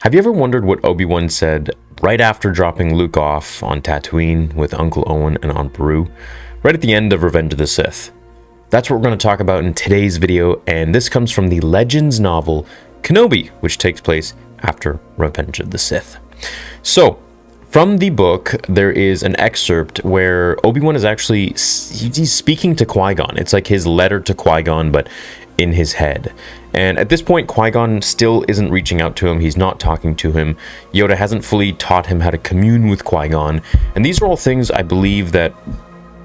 Have you ever wondered what Obi-Wan said right after dropping Luke off on Tatooine with Uncle Owen and Aunt Beru, right at the end of Revenge of the Sith? That's what we're going to talk about in today's video, and this comes from the Legends novel Kenobi, which takes place after Revenge of the Sith. So, from the book, there is an excerpt where Obi-Wan is actually, he's speaking to Qui-Gon. It's like his letter to Qui-Gon, but in his head. And at this point, Qui-Gon still isn't reaching out to him. He's not talking to him. Yoda hasn't fully taught him how to commune with Qui-Gon. And these are all things I believe that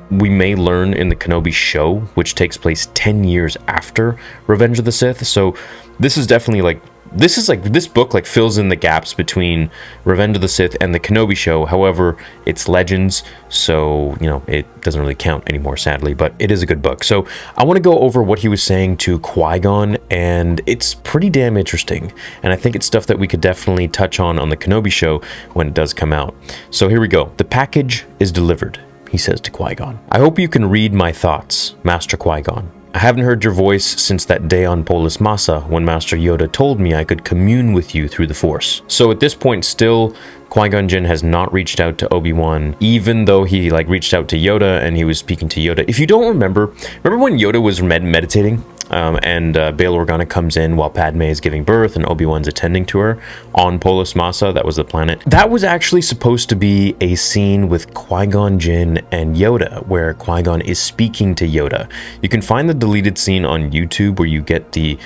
we may learn in the Kenobi show, which takes place 10 years after Revenge of the Sith. So this is definitely this book fills in the gaps between Revenge of the Sith and the Kenobi show. However, it's Legends, so it doesn't really count anymore, sadly, but it is a good book. So I want to go over what he was saying to Qui-Gon, and it's pretty damn interesting, and I think it's stuff that we could definitely touch on the Kenobi show when it does come out. So here we go. The package is delivered, he says to Qui-Gon. I hope you can read my thoughts, Master Qui-Gon. I haven't heard your voice since that day on Polis Massa when Master Yoda told me I could commune with you through the Force. So at this point, still, Qui-Gon Jinn has not reached out to Obi-Wan, even though he reached out to Yoda and he was speaking to Yoda. If you don't remember when Yoda was meditating? And Bail Organa comes in while Padme is giving birth and Obi-Wan's attending to her on Polis Massa. That was the planet. That was actually supposed to be a scene with Qui-Gon Jinn and Yoda, where Qui-Gon is speaking to Yoda. You can find the deleted scene on YouTube where you get the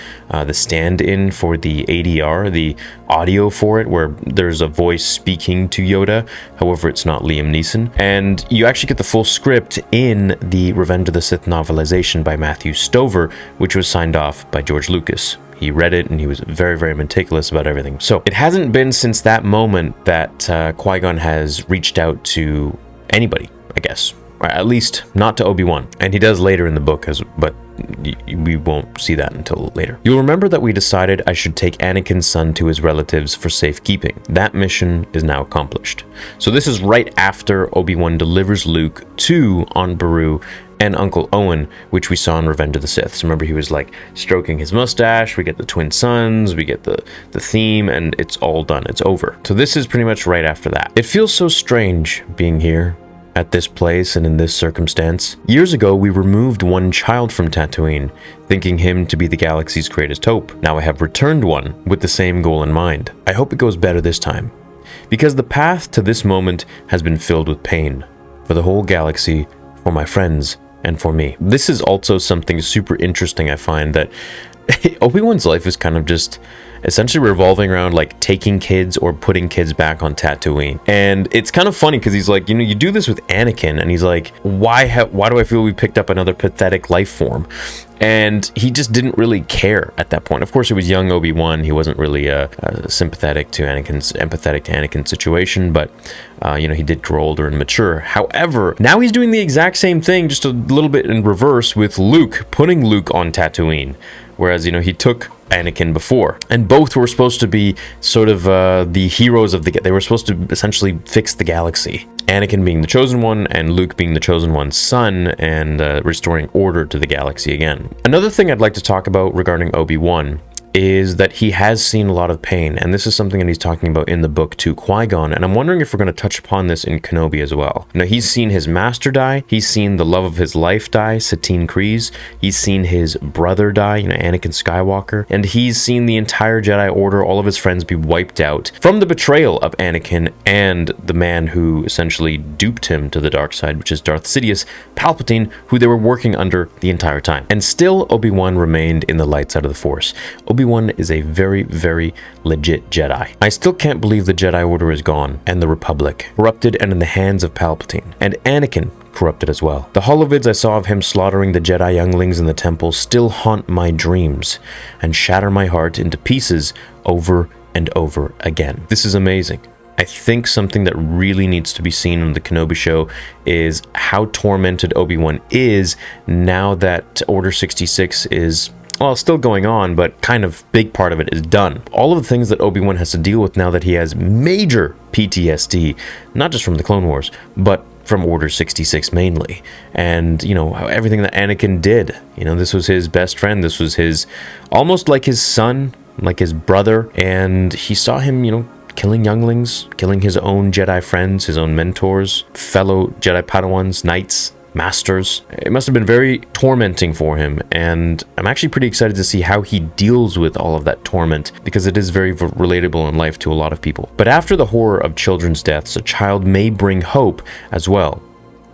stand-in for the ADR, the audio for it, where there's a voice speaking to Yoda. However, it's not Liam Neeson. And you actually get the full script in the Revenge of the Sith novelization by Matthew Stover, which was signed off by George Lucas. He read it and he was very, very meticulous about everything. So it hasn't been since that moment that Qui-Gon has reached out to anybody, I guess. Or at least not to Obi-Wan. And he does later in the book, but we won't see that until later. You'll remember that we decided I should take Anakin's son to his relatives for safekeeping. That mission is now accomplished. So this is right after Obi-Wan delivers Luke to Aunt Beru and Uncle Owen, which we saw in Revenge of the Sith. So remember, he was stroking his mustache, we get the twin sons, we get the theme, and it's all done, it's over. So this is pretty much right after that. It feels so strange being here, at this place and in this circumstance. Years ago, we removed one child from Tatooine, thinking him to be the galaxy's greatest hope. Now I have returned one with the same goal in mind. I hope it goes better this time, because the path to this moment has been filled with pain, for the whole galaxy, for my friends, and for me. This is also something super interesting. I find that Obi-Wan's life is kind of just essentially revolving around taking kids or putting kids back on Tatooine. And it's kind of funny because he's like, you do this with Anakin, and he's like, why do I feel we picked up another pathetic life form? And he just didn't really care at that point. Of course, it was young Obi-Wan. He wasn't really empathetic to Anakin's situation, but he did grow older and mature. However, now he's doing the exact same thing, just a little bit in reverse, with Luke, putting Luke on Tatooine. Whereas, he took Anakin before, and both were supposed to be sort of the heroes of they were supposed to essentially fix the galaxy. Anakin being the chosen one and Luke being the chosen one's son, and restoring order to the galaxy again. Another thing I'd like to talk about regarding Obi-Wan is that he has seen a lot of pain, and this is something that he's talking about in the book to Qui-Gon, and I'm wondering if we're going to touch upon this in Kenobi as well. Now, he's seen his master die, he's seen the love of his life die, Satine Kryze, he's seen his brother die, Anakin Skywalker, and he's seen the entire Jedi Order, all of his friends be wiped out from the betrayal of Anakin and the man who essentially duped him to the dark side, which is Darth Sidious, Palpatine, who they were working under the entire time. And still, Obi-Wan remained in the light side of the Force. Obi-Wan is a very, very legit Jedi. I still can't believe the Jedi Order is gone, and the Republic, corrupted and in the hands of Palpatine, and Anakin, corrupted as well. The holovids I saw of him slaughtering the Jedi younglings in the temple still haunt my dreams, and shatter my heart into pieces over and over again. This is amazing. I think something that really needs to be seen in the Kenobi show is how tormented Obi-Wan is now that Order 66 is, well, still going on, but kind of big part of it is done. All of the things that Obi-Wan has to deal with now that he has major PTSD, not just from the Clone Wars, but from Order 66 mainly. And, everything that Anakin did, this was his best friend. This was his, almost like his son, like his brother, and he saw him, killing younglings, killing his own Jedi friends, his own mentors, fellow Jedi Padawans, knights, masters. It must have been very tormenting for him, and I'm actually pretty excited to see how he deals with all of that torment, because it is very relatable in life to a lot of people. But after the horror of children's deaths, a child may bring hope as well.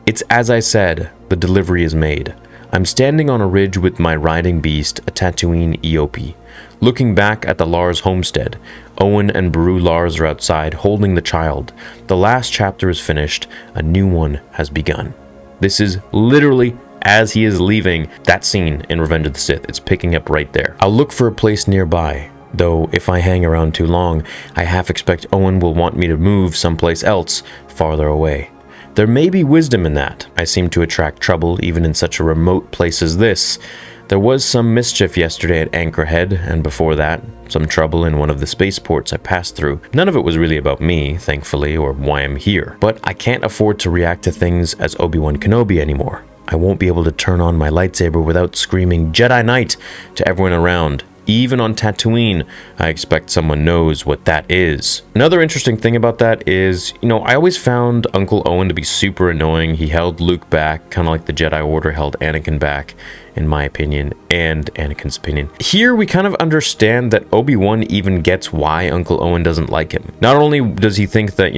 It's as I said, the delivery is made. I'm standing on a ridge with my riding beast, a Tatooine Eope. Looking back at the Lars homestead, Owen and Beru Lars are outside, holding the child. The last chapter is finished, a new one has begun. This is literally as he is leaving that scene in Revenge of the Sith. It's picking up right there. I'll look for a place nearby, though if I hang around too long, I half expect Owen will want me to move someplace else, farther away. There may be wisdom in that. I seem to attract trouble even in such a remote place as this. There was some mischief yesterday at Anchorhead, and before that, some trouble in one of the spaceports I passed through. None of it was really about me, thankfully, or why I'm here. But I can't afford to react to things as Obi-Wan Kenobi anymore. I won't be able to turn on my lightsaber without screaming Jedi Knight to everyone around. Even on Tatooine, I expect someone knows what that is. Another interesting thing about that is, I always found Uncle Owen to be super annoying. He held Luke back, kind of like the Jedi Order held Anakin back, in my opinion, and Anakin's opinion. Here, we kind of understand that Obi-Wan even gets why Uncle Owen doesn't like him. Not only does he think that,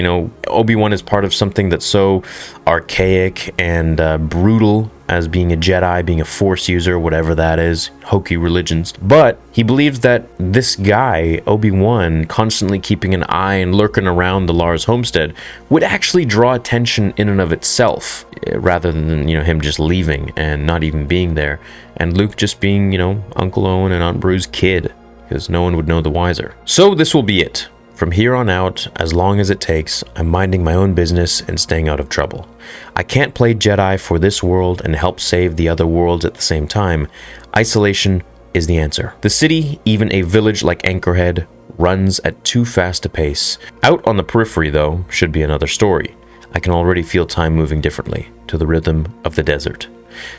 Obi-Wan is part of something that's so archaic and brutal as being a Jedi, being a Force user, whatever that is, hokey religions, but he believes that this guy, Obi-Wan, constantly keeping an eye and lurking around the Lars homestead would actually draw attention in and of itself, rather than, him just leaving and not even being there, and Luke just being, Uncle Owen and Aunt Beru's kid, because no one would know the wiser. So this will be it. From here on out, as long as it takes, I'm minding my own business and staying out of trouble. I can't play Jedi for this world and help save the other worlds at the same time. Isolation is the answer. The city, even a village like Anchorhead, runs at too fast a pace. Out on the periphery, though, should be another story. I can already feel time moving differently, to the rhythm of the desert.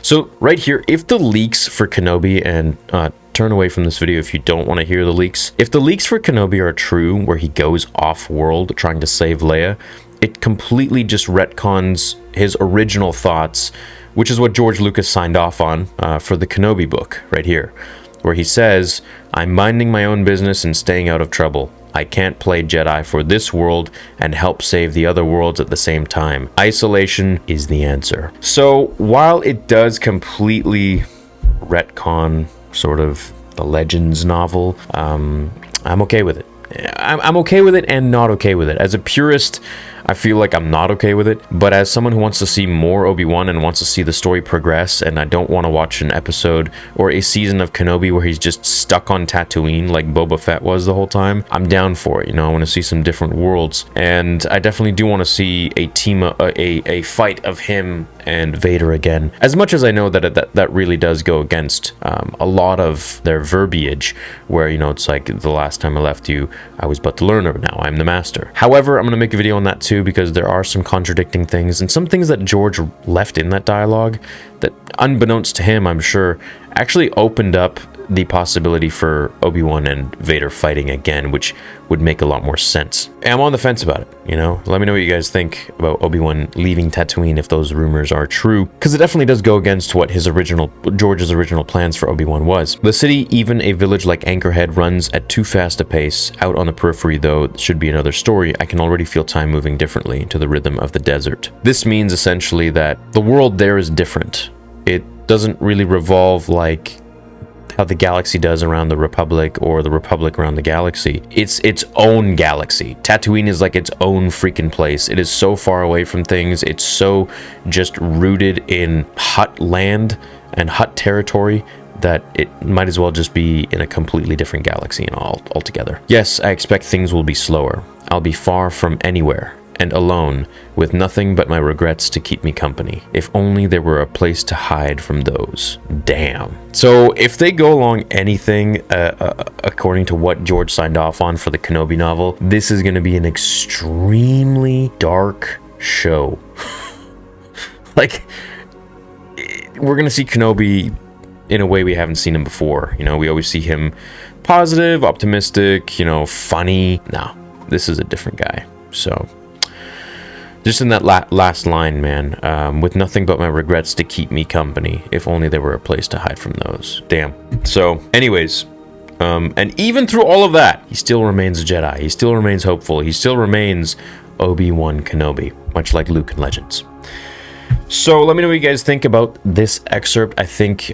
So right here, if the leaks for Kenobi, and turn away from this video if you don't want to hear the leaks. If the leaks for Kenobi are true, where he goes off-world trying to save Leia, it completely just retcons his original thoughts, which is what George Lucas signed off on for the Kenobi book, right here, where he says, I'm minding my own business and staying out of trouble. I can't play Jedi for this world and help save the other worlds at the same time. Isolation is the answer. So while it does completely retcon sort of the Legends novel, I'm okay with it. I'm okay with it and not okay with it. As a purist, I feel like I'm not okay with it, but as someone who wants to see more Obi-Wan and wants to see the story progress, and I don't want to watch an episode or a season of Kenobi where he's just stuck on Tatooine like Boba Fett was the whole time, I'm down for it. I want to see some different worlds, and I definitely do want to see a fight of him and Vader again. As much as I know that really does go against a lot of their verbiage, where it's like, the last time I left you, I was but the learner, now I'm the master. However, I'm going to make a video on that too, because there are some contradicting things and some things that George left in that dialogue that, unbeknownst to him, I'm sure, actually opened up the possibility for Obi-Wan and Vader fighting again, which would make a lot more sense. And I'm on the fence about it, Let me know what you guys think about Obi-Wan leaving Tatooine if those rumors are true, because it definitely does go against what George's original plans for Obi-Wan was. The city, even a village like Anchorhead, runs at too fast a pace. Out on the periphery, though, should be another story. I can already feel time moving differently, to the rhythm of the desert. This means essentially that the world there is different. It doesn't really revolve like how the galaxy does around the Republic, or the Republic around the galaxy. It's its own galaxy. Tatooine is like its own freaking place. It is so far away from things. It's so just rooted in Hutt land and Hutt territory that it might as well just be in a completely different galaxy altogether. Yes, I expect things will be slower. I'll be far from anywhere and alone, with nothing but my regrets to keep me company. If only there were a place to hide from those. Damn. So if they go along anything according to what George signed off on for the Kenobi novel, this is going to be an extremely dark show. Like, we're going to see Kenobi in a way we haven't seen him before. We always see him positive, optimistic, you know, funny. No, this is a different guy. So just in that last line, man, with nothing but my regrets to keep me company, if only there were a place to hide from those. Damn. So anyways, and even through all of that, he still remains a Jedi. He still remains hopeful. He still remains Obi-Wan Kenobi, much like Luke in Legends. So let me know what you guys think about this excerpt. I think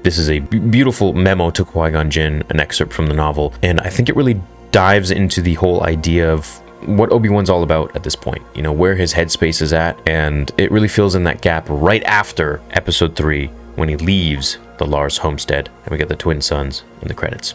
this is a beautiful memo to Qui-Gon Jinn, an excerpt from the novel, and I think it really dives into the whole idea of what Obi-Wan's all about at this point, you know, where his headspace is at, and it really fills in that gap right after episode 3 when he leaves the Lars homestead and we get the twin sons in the credits.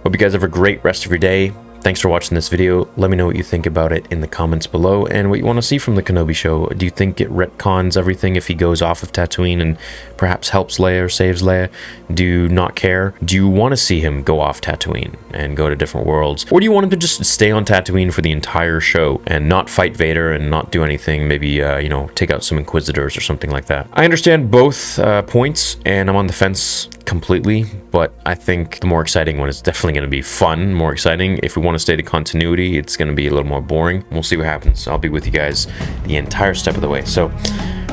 Hope you guys have a great rest of your day. Thanks for watching this video. Let me know what you think about it in the comments below and what you want to see from the Kenobi show. Do you think it retcons everything if he goes off of Tatooine and perhaps helps Leia or saves Leia? Do you not care? Do you want to see him go off Tatooine and go to different worlds? Or do you want him to just stay on Tatooine for the entire show and not fight Vader and not do anything? Maybe, you know, take out some Inquisitors or something like that. I understand both points and I'm on the fence completely, but I think the more exciting one is definitely going to be fun, more exciting. If we want to stay to continuity, it's going to be a little more boring. We'll see what happens. I'll be with you guys the entire step of the way. So,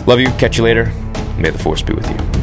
love you. Catch you later. May the Force be with you.